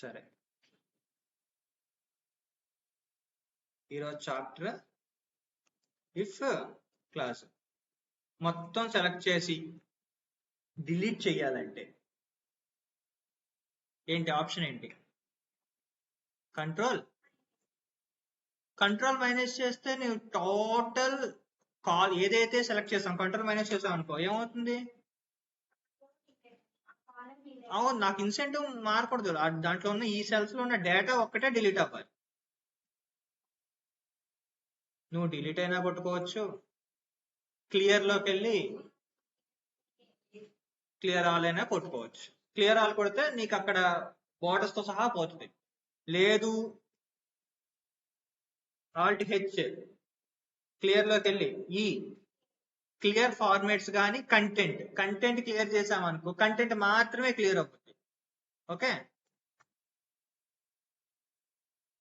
సరే, ఈరోజు chapter if clause మొత్తం సెలెక్ట్ చేసి డిలీట్ చేయాలంటే ఏంటి ఆప్షన్ ఏంటి? కంట్రోల్ మైనస్ చేస్తే నువ్వు టోటల్ కాల్ ఏదైతే సెలెక్ట్ చేసాం కంట్రోల్ మైనస్ చేసాం అనుకో ఏమవుతుంది? అవును, నాకు ఇన్సెంటివ్ మారకూడదు, దాంట్లో ఉన్న ఈ సెల్స్ లో ఉన్న డేటా ఒక్కటే డిలీట్ అవ్వాలి. నువ్వు డిలీట్ అయినా కొట్టుకోవచ్చు, క్లియర్ లోకి వెళ్ళి క్లియర్ ఆల్ అయినా కొట్టుకోవచ్చు. క్లియర్ ఆల్ కొడితే నీకు అక్కడ బోర్డర్స్ తో సహా పోతుంది. లేదు ఆల్ట్ హెచ్ క్లియర్ లోకి వెళ్ళి ఈ క్లియర్ ఫార్మాట్స్ కానీ కంటెంట్ క్లియర్ చేసామనుకో కంటెంట్ మాత్రమే క్లియర్ అవుతుంది. ఓకే,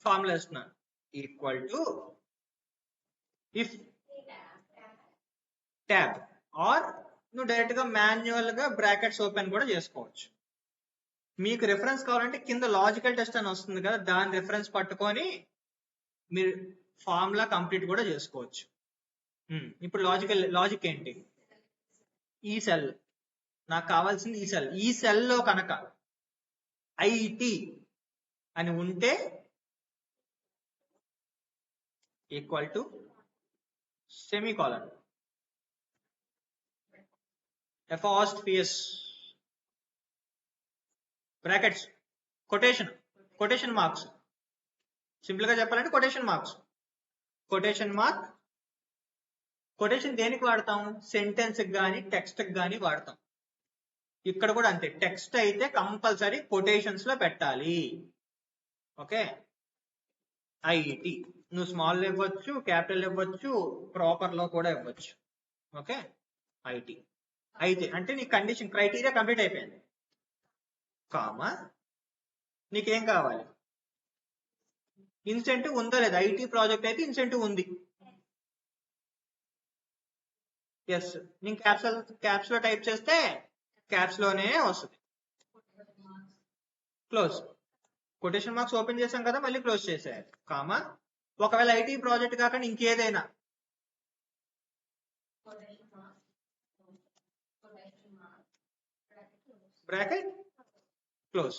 ఫార్ములా ఇస్తున్నాను equal to if tab or నువ్వు డైరెక్ట్ గా మాన్యువల్ గా బ్రాకెట్స్ ఓపెన్ కూడా చేసుకోవచ్చు. మీకు రిఫరెన్స్ కావాలంటే కింద లాజికల్ టెస్ట్ అని వస్తుంది కదా, దాని రిఫరెన్స్ పట్టుకొని మీరు ఫార్ములా కంప్లీట్ కూడా చేసుకోవచ్చు. ఇప్పుడు లాజిక్ ఏంటి? ఈ సెల్ నాకు కావాల్సింది, ఈ సెల్లో కనుక ఐటి అని ఉంటే ఈక్వల్ టు సెమీకాలన్ ఎఫాస్ట్ఫియస్ బ్రాకెట్స్ కొటేషన్ మార్క్స్. సింపుల్ గా చెప్పాలంటే కొటేషన్ మార్క్. కొటేషన్ దేనికి వాడతాం? సెంటెన్స్ కానీ టెక్స్ట్ కానీ వాడతాం. ఇక్కడ కూడా అంతే, టెక్స్ట్ అయితే కంపల్సరీ కొటేషన్స్ లో పెట్టాలి. ఓకే, ఐటి నువ్వు స్మాల్ ఇవ్వచ్చు, క్యాపిటల్ ఇవ్వచ్చు, ప్రాపర్ లో కూడా ఇవ్వచ్చు. ఓకే, ఐటి అయితే అంటే నీ కండిషన్ క్రైటీరియా కంప్లీట్ అయిపోయింది. కామా నీకేం కావాలి? ఇన్సెంటివ్ ఉందా లేదా? ఐటీ ప్రాజెక్ట్ అయితే ఇన్సెంటివ్ ఉంది. ఎస్, నేను క్యాప్స్ లో టైప్ చేస్తే క్యాప్స్ లోనే వస్తుంది. క్లోజ్. కొటేషన్ మార్క్స్ ఓపెన్ చేసాం కదా, మళ్ళీ క్లోజ్ చేసేయాలి. కామా ఒకవేళ ఐటీ ప్రాజెక్ట్ కాకుండా ఇంకేదైనా బ్రాకెట్ క్లోజ్.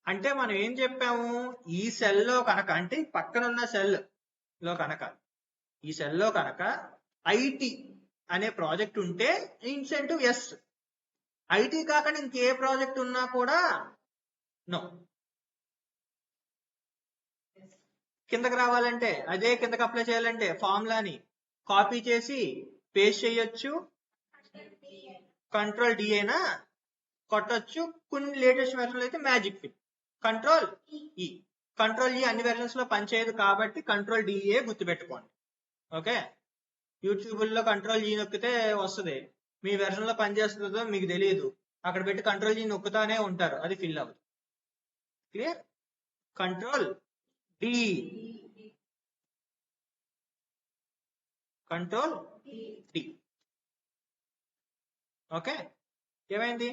అంటే మనం ఏం చెప్పాము? ఈ సెల్లో కనుక అంటే పక్కన ఉన్న సెల్ లో కనుక ఈ సెల్లో కనుక ఐటీ అనే ప్రాజెక్ట్ ఉంటే ఇన్సెంటివ్ ఎస్. ఐటీ కాకుండా ఇంకే ప్రాజెక్ట్ ఉన్నా కూడా నో. కిందకి రావాలంటే అదే కిందకి అప్లై చేయాలంటే ఫార్ములాని కాపీ చేసి పేస్ట్ చేయొచ్చు, కంట్రోల్ డి అయినా కొట్టచ్చు. కొన్ని లేటెస్ట్ వెర్షన్లు అయితే మ్యాజిక్ ఫిల్, కంట్రోల్ ఈ అన్ని వెర్షన్స్ లో పనిచేయదు కాబట్టి కంట్రోల్ డిఏ గుర్తుపెట్టుకోండి. ఓకే, యూట్యూబ్ లో కంట్రోల్ జీ నొక్కితే వస్తుంది, మీ వెర్షన్ లో పనిచేస్తుందో మీకు తెలియదు, అక్కడ పెట్టి కంట్రోల్ జీ నొక్కుతానే ఉంటారు, అది ఫిల్ అవ్వదు. Clear? Control D, control D. Okay, ఏమైంది?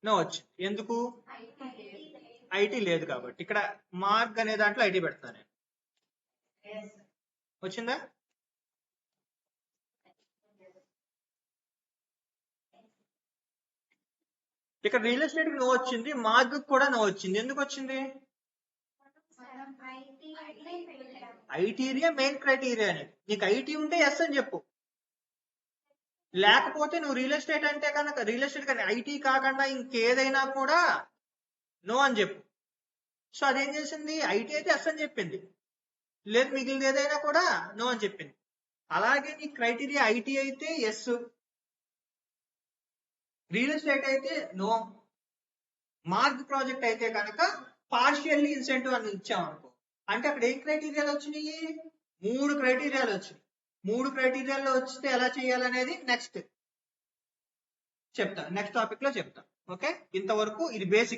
నో వచ్చి. ఎందుకు? ఐటీ లేదు కాబట్టి. ఇక్కడ మార్క్ అనే దాంట్లో ఐటీ పెడతాను నేను. వచ్చిందా? ఇక్కడ రియల్ ఎస్టేట్ నో వచ్చింది, మార్క్ కూడా నో వచ్చింది. ఎందుకు వచ్చింది? ఐటీరియా మెయిన్ క్రైటీరియా అని. నీకు ఐటీ ఉంటే ఎస్ అని చెప్పు, లేకపోతే నువ్వు రియల్ ఎస్టేట్ అంటే కనుక రియల్ ఎస్టేట్ కానీ ఐటీ కాకుండా ఇంకేదైనా కూడా నో అని చెప్పు. సో అదేం చేసింది? ఐటీ అయితే ఎస్ అని చెప్పింది, లేదు మిగిలిన ఏదైనా కూడా నో అని చెప్పింది. అలాగే నీ క్రైటీరియా ఐటీ అయితే ఎస్, రియల్ ఎస్టేట్ అయితే నో, మార్క్ ప్రాజెక్ట్ అయితే కనుక పార్షియల్లీ ఇన్సెంటివ్ అని ఇచ్చామనుకో, అంటే అక్కడ ఏ క్రైటీరియాలు వచ్చినాయి? 3 క్రైటీరియాలు వచ్చినాయి. 3 క్రైటీరియాల్లో వస్తే ఎలా చేయాలనేది నెక్స్ట్ టాపిక్ లో చెప్తా. ఓకే, ఇంతవరకు ఇది బేసిక్.